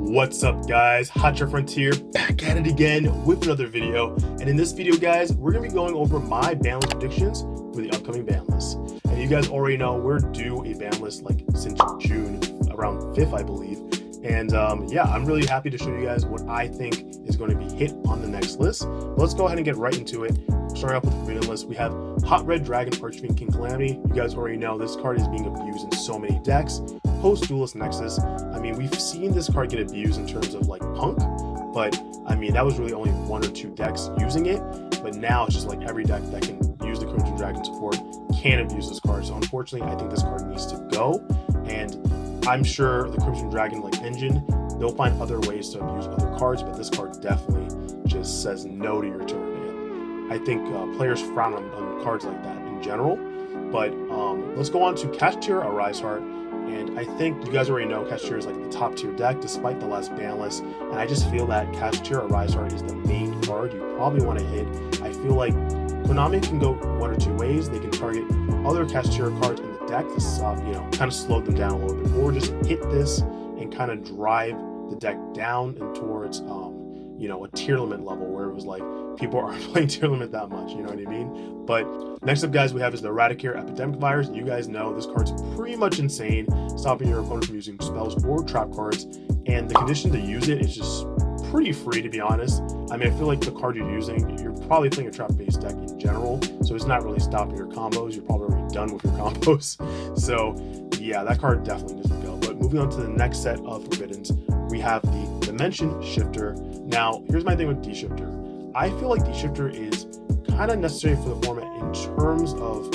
What's up, guys? Hotshotfrontier back at it again with another video. And in this video, guys, we're going to be going over my banlist predictions for the upcoming banlist. And you guys already know we're due a banlist like since June, around 5th, I believe. And yeah, I'm really happy to show you guys what I think is going to be hit on the next list. Let's go ahead and get right into it. Starting off with the forbidden list, we have Hot Red Dragon Archfiend King Calamity. You guys already know this card is being abused in so many decks. Post-Duelist Nexus, I mean, we've seen this card get abused in terms of like Punk, but I mean, that was really only 1 or 2 decks using it. But now it's just like every deck that can use the Crimson Dragon support can abuse this card. So unfortunately, I think this card needs to go. And I'm sure the Crimson Dragon like engine, they'll find other ways to abuse other cards, but this card definitely just says no to your turn. And I think players frown on cards like that in general. But let's go on to Kashtira Arise Heart. And I think you guys already know Kashtira is like the top tier deck despite the last ban list. And I just feel that Kashtira Arise Heart is the main card you probably want to hit. I feel like Konami can go 1 or 2 ways. They can target other Kashtira cards in the deck to stop, kind of slow them down a little bit, or just hit this and kind of drive the deck down and towards a tier limit level where it was like people aren't playing tier limit that much, you know what I mean? But next up, guys, we have is the Eradicator Epidemic Virus. You guys know this card's pretty much insane, stopping your opponent from using spells or trap cards, and the condition to use it is just pretty free, to be honest. I mean, I feel like the card you're using, you're probably playing a trap-based deck in general, so it's not really stopping your combos. You're probably already done with your combos. So yeah, that card definitely needs to go. But moving on to the next set of forbiddens, we have the Dimension Shifter. Now, here's my thing with D-Shifter. I feel like D-Shifter is kind of necessary for the format in terms of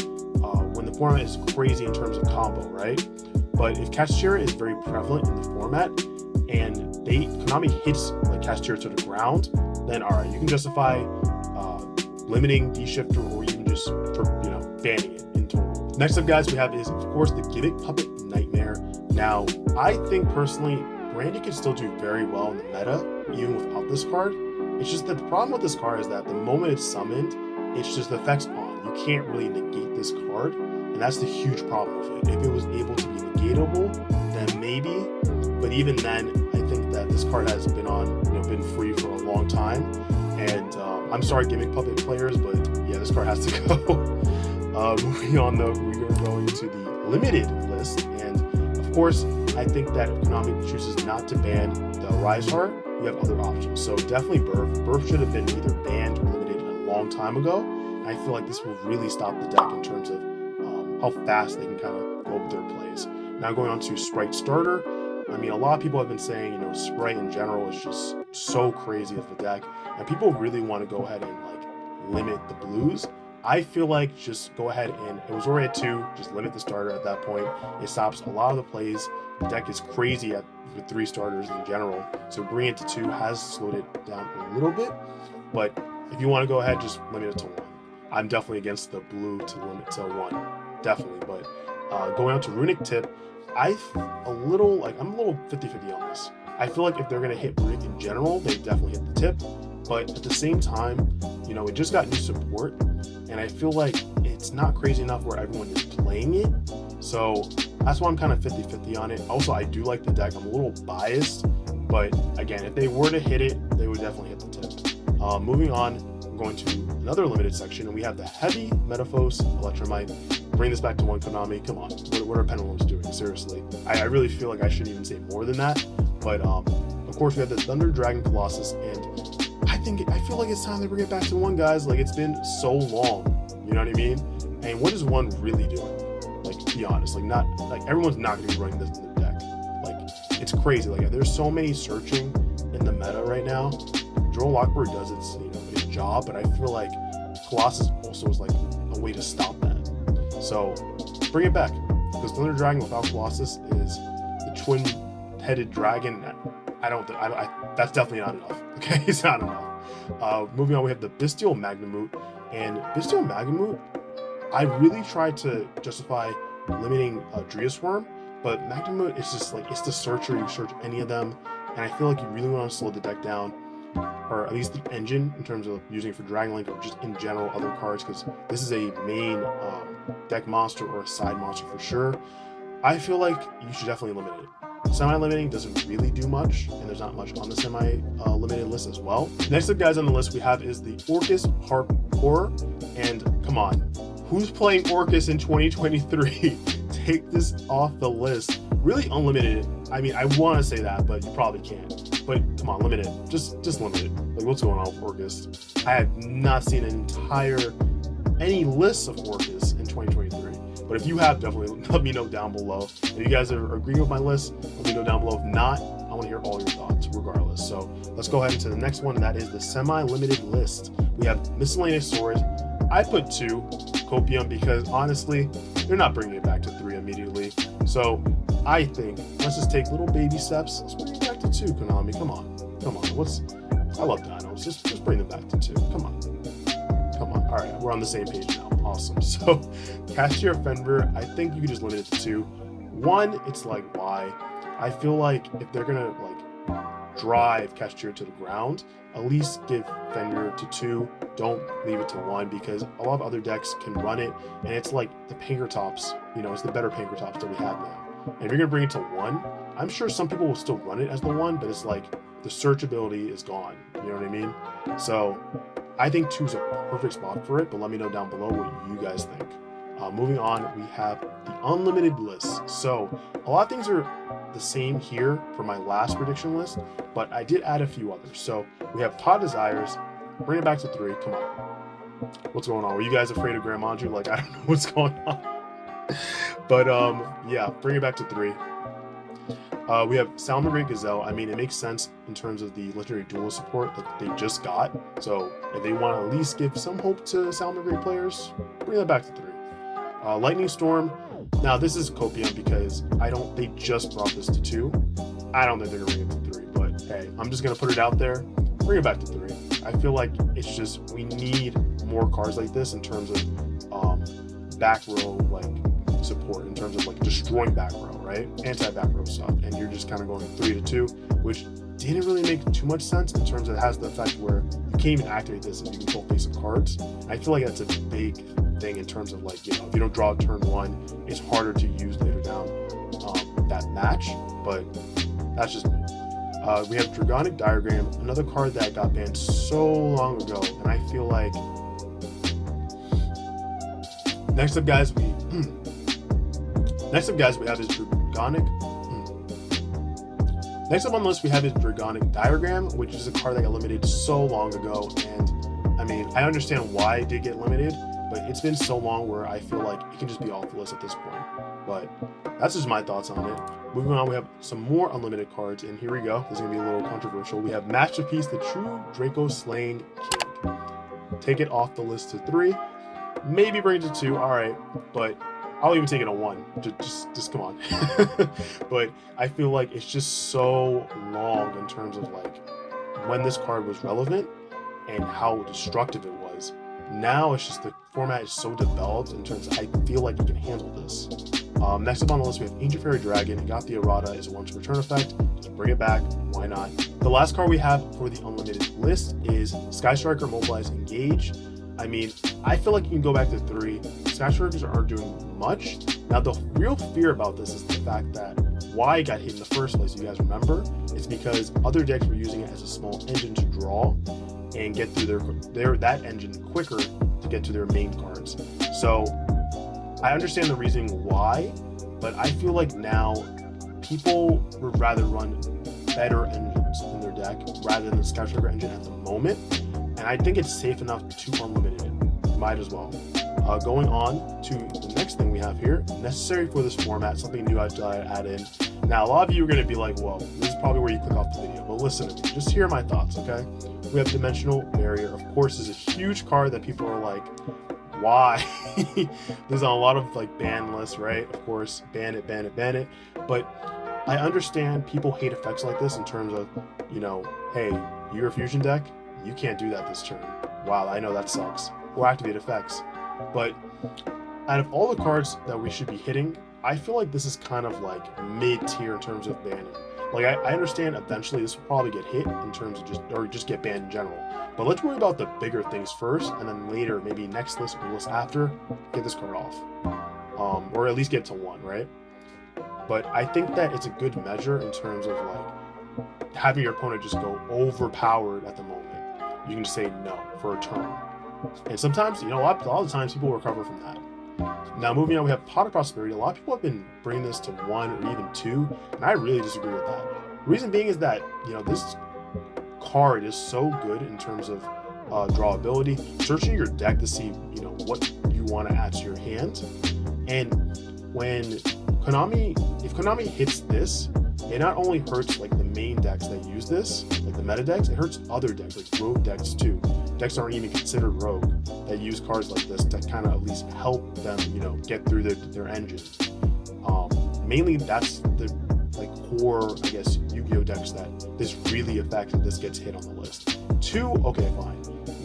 when the format is crazy in terms of combo, right? But if Kashtira is very prevalent in the format and Konami hits like Kashtira to the ground, then all right, you can justify limiting D-Shifter or even just banning it in total. Next up, guys, we have is of course the Gimmick Puppet Nightmare. Now, I think personally, Brandy could still do very well in the meta even without this card. It's just that the problem with this card is that the moment it's summoned, it's just the effects on. You can't really negate this card, and that's the huge problem with it. If it was able to be negatable, then maybe. But even then, I think that this card has been been free for a long time. And I'm sorry, Gimmick Puppet players, but yeah, this card has to go. Moving on, though, we're going to the limited list, and of course, I think that if Konami chooses not to ban the Rise Heart, we have other options. So definitely Burf. Burf should have been either banned or limited a long time ago. And I feel like this will really stop the deck in terms of how fast they can kind of go with their plays. Now going on to Sprite Starter. I mean, a lot of people have been saying, Sprite in general is just so crazy of a deck. And people really want to go ahead and limit the blues. I feel like just go ahead and it was already at 2, just limit the starter at that point. It stops a lot of the plays. The deck is crazy with 3 starters in general, so bringing it to 2 has slowed it down a little bit. But if you want to go ahead, just limit it to 1. I'm definitely against the blue to limit to 1, definitely. But going on to Runic Tip, I'm a little 50-50 on this. I feel like if they're gonna hit Runic in general, they definitely hit the tip. But at the same time, it just got new support, and I feel like it's not crazy enough where everyone is playing it. So that's why I'm kind of 50-50 on it. Also, I do like the deck. I'm a little biased, but again, if they were to hit it, they would definitely hit the tip. Moving on, I'm going to another limited section, and we have the Heavy Metaphos Electromite. Bring this back to 1, Konami. Come on, what are Pendulums doing? Seriously, I really feel like I shouldn't even say more than that. But of course, we have the Thunder Dragon Colossus, and I feel like it's time to bring it back to 1, guys. Like, it's been so long, you know what I mean? And what is 1 really doing? Like, be honest, everyone's not gonna be running this in their deck. Like, it's crazy. Like, there's so many searching in the meta right now. Joel Lockberg does its job, but I feel like Colossus also is like a way to stop that. So bring it back, because Thunder Dragon without Colossus is the twin-headed dragon. That's definitely not enough. Okay, it's not enough. Moving on, we have the Bestial Magnamute, and Bestial Magnamute, I really tried to justify limiting Dreasworm, but Magnamute is just it's the searcher. You search any of them, and I feel like you really want to slow the deck down, or at least the engine in terms of using it for Dragon Link or just in general other cards, because this is a main deck monster or a side monster for sure. I feel like you should definitely limit it. Semi-limiting doesn't really do much, and there's not much on the semi-limited list as well. Next up, guys, on the list we have is the Orcus Harp Horror, and come on, who's playing Orcus in 2023? Take this off the list. Really unlimited. I mean, I want to say that, but you probably can't. But come on, limit it. Just limit it. Like, what's going on with Orcus? I have not seen any lists of Orcus in 2023. But if you have, definitely let me know down below. If you guys are agreeing with my list, let me know down below. If not, I want to hear all your thoughts regardless. So let's go ahead into the next one, and that is the semi-limited list. We have Miscellaneous Swords. I put 2 Copium because honestly, they're not bringing it back to 3 immediately. So I think let's just take little baby steps. Let's bring it back to 2, Konami. Come on. I love dinos. Just bring them back to 2. Come on. All right, we're on the same page now. Awesome. So Cashier Fenrir, I think you can just limit it to 2. 1, it's like, why? I feel like if they're gonna like drive Cashier to the ground, at least give Fenrir to 2. Don't leave it to 1, because a lot of other decks can run it, and it's like the Pankratops, it's the better Pankratops that we have now. And if you're gonna bring it to 1, I'm sure some people will still run it as the 1, but it's like the search ability is gone. You know what I mean? So I think 2 is a perfect spot for it, but let me know down below what you guys think. Moving on, we have the unlimited list. So a lot of things are the same here for my last prediction list, but I did add a few others. So we have Pod Desires, bring it back to 3. Come on. What's going on? Were you guys afraid of Grandmandru? Like, I don't know what's going on. But yeah, bring it back to 3. We have Salamangreat Gazelle. I mean, it makes sense in terms of the legendary dual support that they just got. So if they want to at least give some hope to Salamangreat players, bring that back to 3. Lightning Storm. Now this is Copium because they just brought this to 2. I don't think they're gonna bring it to 3, but hey, I'm just gonna put it out there. Bring it back to 3. I feel like it's just, we need more cards like this in terms of back row like support, in terms of like destroying back row, right? Anti-back row stuff, and you're just kind of going 3 to 2, which didn't really make too much sense in terms of it has the effect where you can't even activate this if you control face of cards. I feel like that's a big thing in terms of like, if you don't draw turn 1, it's harder to use later down that match, but that's just me. We have Dragonic Diagram, another card that got banned so long ago, and I feel like next up guys we have is Dragonic. Next up on the list we have is Dragonic Diagram, which is a card that got limited so long ago, and I mean, I understand why it did get limited, but it's been so long where I feel like it can just be off the list at this point. But that's just my thoughts on it. Moving on, we have some more unlimited cards, and here we go. This is gonna be a little controversial. We have Masterpiece, the True Draco Slaying King. Take it off the list to 3. Maybe bring it to 2. All right, but I'll even take it a 1. Just come on. But I feel like it's just so long in terms of like when this card was relevant and how destructive it was. Now it's just the format is so developed in terms of I feel like it can handle this. Next up on the list we have Ancient Fairy Dragon. It got the errata as a once return effect. Just bring it back. Why not? The last card we have for the unlimited list is Sky Striker Mobilize Engage. I mean, I feel like you can go back to 3. Sky Strikers aren't doing much. Now, the real fear about this is the fact that why it got hit in the first place, if you guys remember, it's because other decks were using it as a small engine to draw and get through that engine quicker to get to their main cards. So I understand the reasoning why, but I feel like now people would rather run better engines in their deck rather than the Sky Striker engine at the moment. And I think it's safe enough to unlimited it. Might as well. Going on to the next thing we have here, necessary for this format, something new I add in. Now, a lot of you are going to be like, well, this is probably where you click off the video, but listen to me. Just hear my thoughts, okay? We have Dimensional Barrier. Of course, is a huge card that people are like, why? There's on a lot of like ban lists, right? Of course, ban it, ban it, ban it. But I understand people hate effects like this in terms of, hey, you're a fusion deck, you can't do that this turn. Wow, I know that sucks. Or activate effects. But out of all the cards that we should be hitting, I feel like this is kind of like mid-tier in terms of banning. Like I understand eventually this will probably get hit in terms of just get banned in general. But let's worry about the bigger things first, and then later, maybe next list or list after, get this card off. Or at least get to 1, right? but I think that it's a good measure in terms of like having your opponent just go overpowered at the moment. You can just say no for a turn. And sometimes, a lot of the times people recover from that. Now moving on, we have Pot of Prosperity. A lot of people have been bringing this to 1 or even 2, and I really disagree with that. The reason being is that, this card is so good in terms of drawability, searching your deck to see, what you want to add to your hand. And if Konami hits this, it not only hurts like the main decks that use this, like the meta decks, it hurts other decks, like rogue decks too. Decks aren't even considered rogue that use cards like this that kind of at least help them, get through their engine. Mainly that's the core, I guess, Yu-Gi-Oh decks that this really affects if this gets hit on the list. 2, okay, fine.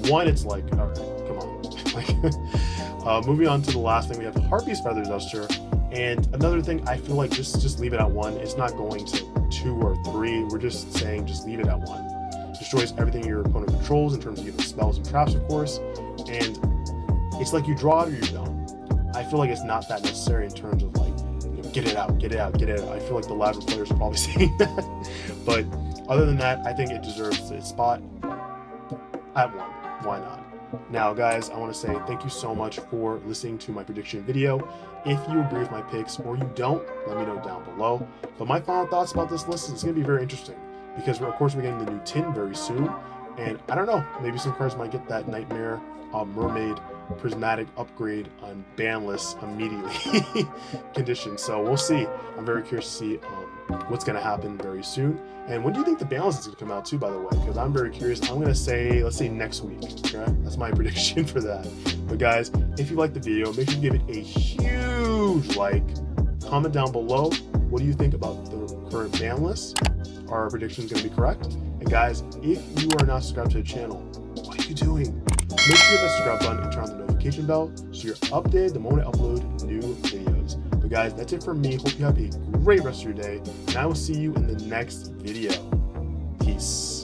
1, it's like, all right, come on. Moving on to the last thing, we have Harpy's Feather Duster. And another thing, I feel like just leave it at 1. It's not going to 2 or 3. We're just saying just leave it at 1. Destroys everything your opponent controls in terms of spells and traps, of course. And it's like you draw it or you don't. I feel like it's not that necessary in terms of like, get it out. I feel like the Lazarus players are probably saying that. But other than that, I think it deserves its spot at 1. Why not? Now, guys, I want to say thank you so much for listening to my prediction video. If you agree with my picks or you don't, let me know down below. But my final thoughts about this list is it's going to be very interesting because, of course, we're getting the new tin very soon. And I don't know, maybe some cards might get that Nightmare Mermaid Prismatic upgrade on Banlist immediately condition. So we'll see. I'm very curious to see what's going to happen very soon. And when do you think the Banlist is going to come out too, by the way? Because I'm very curious. I'm going to say, let's say next week. Okay, that's my prediction for that. But guys, if you liked the video, make sure you give it a huge like. Comment down below. What do you think about the current Banlist? Are our predictions going to be correct? And guys, if you are not subscribed to the channel, what are you doing? Make sure you hit that subscribe button and turn on the notification bell so you're updated the moment I upload new videos. But guys, that's it from me. Hope you have a great rest of your day, and I will see you in the next video. Peace.